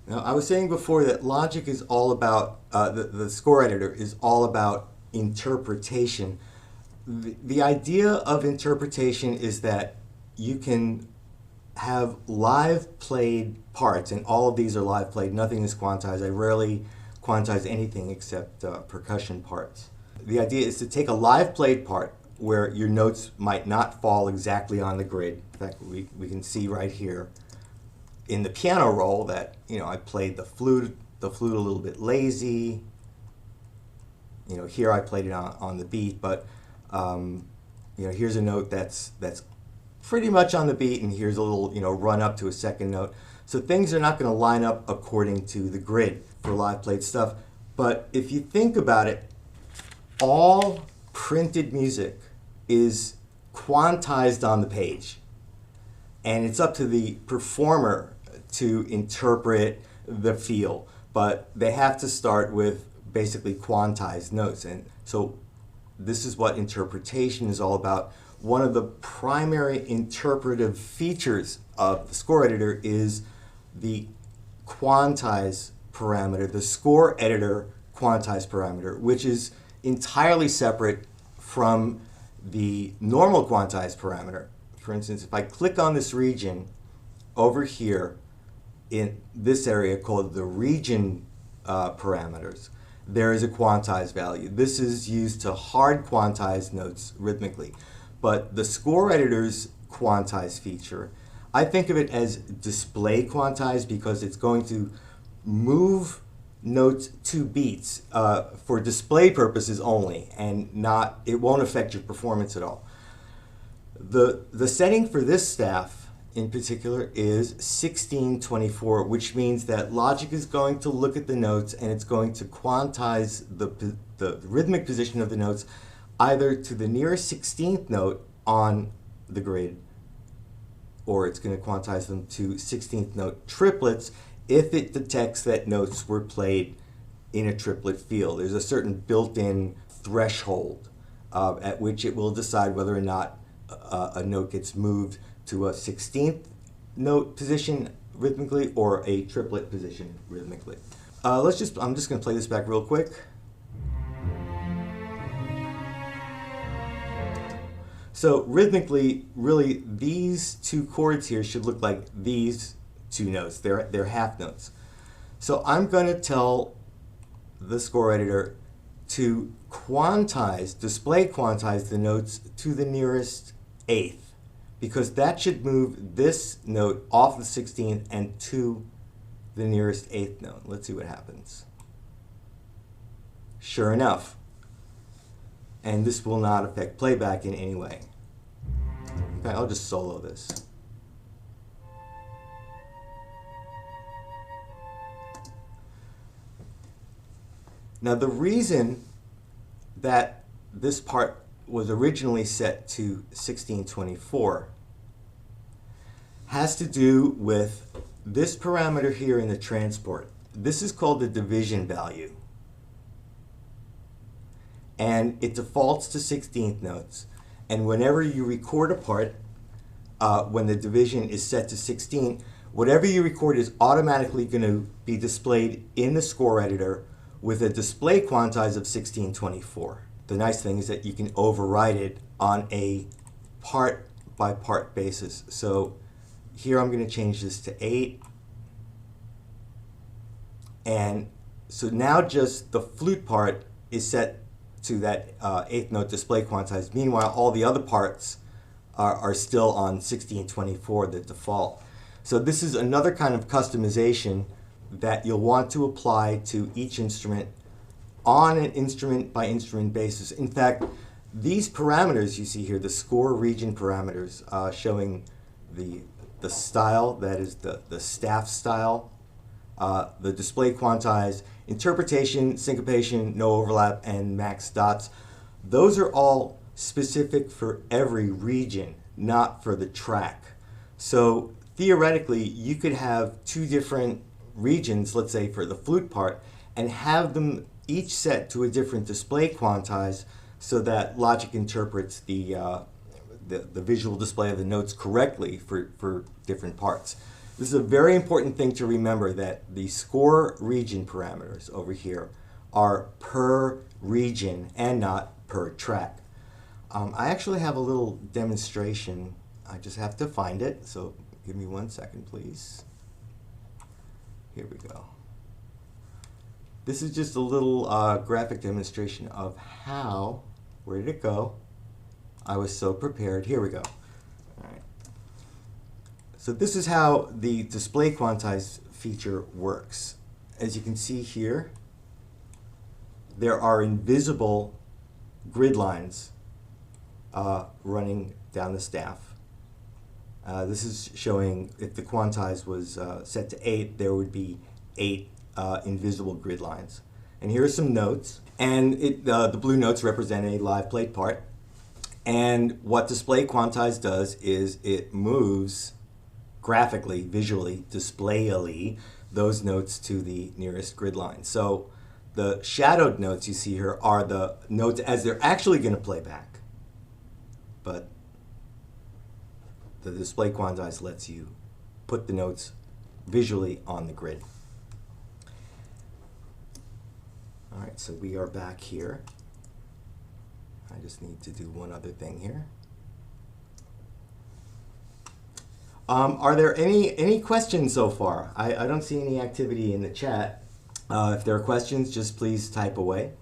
Now, I was saying before that logic is all about, the score editor is all about interpretation. The idea of interpretation is that you can have live played parts, and all of these are live played. Nothing is quantized. I rarely quantize anything except percussion parts. The idea is to take a live played part where your notes might not fall exactly on the grid. In fact, we can see right here in the piano roll that, I played the flute a little bit lazy. Here I played it on the beat, but here's a note that's pretty much on the beat, and here's a little, run up to a second note. So things are not going to line up according to the grid for live played stuff. But if you think about it, all printed music is quantized on the page. And it's up to the performer to interpret the feel. But they have to start with basically quantized notes. And so this is what interpretation is all about. One of the primary interpretive features of the score editor is the quantize parameter, the score editor quantize parameter, which is entirely separate from the normal quantize parameter. For instance, if I click on this region over here in this area called the region parameters, there is a quantize value. This is used to hard quantize notes rhythmically. But the score editor's quantize feature, I think of it as display quantize because it's going to move notes to beats for display purposes only, and it won't affect your performance at all. The setting for this staff in particular is 1624, which means that Logic is going to look at the notes and it's going to quantize the rhythmic position of the notes either to the nearest 16th note on the grid, or it's going to quantize them to 16th note triplets if it detects that notes were played in a triplet field. There's a certain built-in threshold at which it will decide whether or not a note gets moved to a 16th note position rhythmically or a triplet position rhythmically. I'm just going to play this back real quick. So rhythmically, really, these two chords here should look like these two notes. They're half notes. So I'm going to tell the score editor to display quantize the notes to the nearest eighth, because that should move this note off the 16th and to the nearest eighth note. Let's see what happens. Sure enough. And this will not affect playback in any way. Okay, I'll just solo this. Now the reason that this part was originally set to 1624 has to do with this parameter here in the transport. This is called the division value. And it defaults to 16th notes. And whenever you record a part, when the division is set to 16, whatever you record is automatically going to be displayed in the score editor with a display quantize of 1624. The nice thing is that you can override it on a part-by-part basis. So here I'm going to change this to 8. And so now just the flute part is set to that eighth note display quantize. Meanwhile, all the other parts are still on 1624, the default. So this is another kind of customization that you'll want to apply to each instrument on an instrument-by-instrument basis. In fact, these parameters you see here, the score region parameters showing the style, that is the staff style, the display quantize, interpretation, syncopation, no overlap, and max dots. Those are all specific for every region, not for the track. So theoretically, you could have two different regions, let's say for the flute part, and have them each set to a different display quantize so that Logic interprets the visual display of the notes correctly for different parts. This is a very important thing to remember, that the score region parameters over here are per region and not per track. I actually have a little demonstration. I just have to find it, so give me 1 second, please. Here we go. This is just a little graphic demonstration of how, where did it go? I was so prepared. Here we go. All right. So this is how the display quantize feature works. As you can see here, there are invisible grid lines running down the staff. This is showing if the quantize was set to 8, there would be 8 invisible grid lines. And here are some notes. And the blue notes represent a live plate part. And what display quantize does is it moves graphically, visually, displayally, those notes to the nearest grid line. So the shadowed notes you see here are the notes as they're actually going to play back. But the display quantize lets you put the notes visually on the grid. All right, so we are back here. I just need to do one other thing here. Are there any questions so far? I don't see any activity in the chat. If there are questions, just please type away.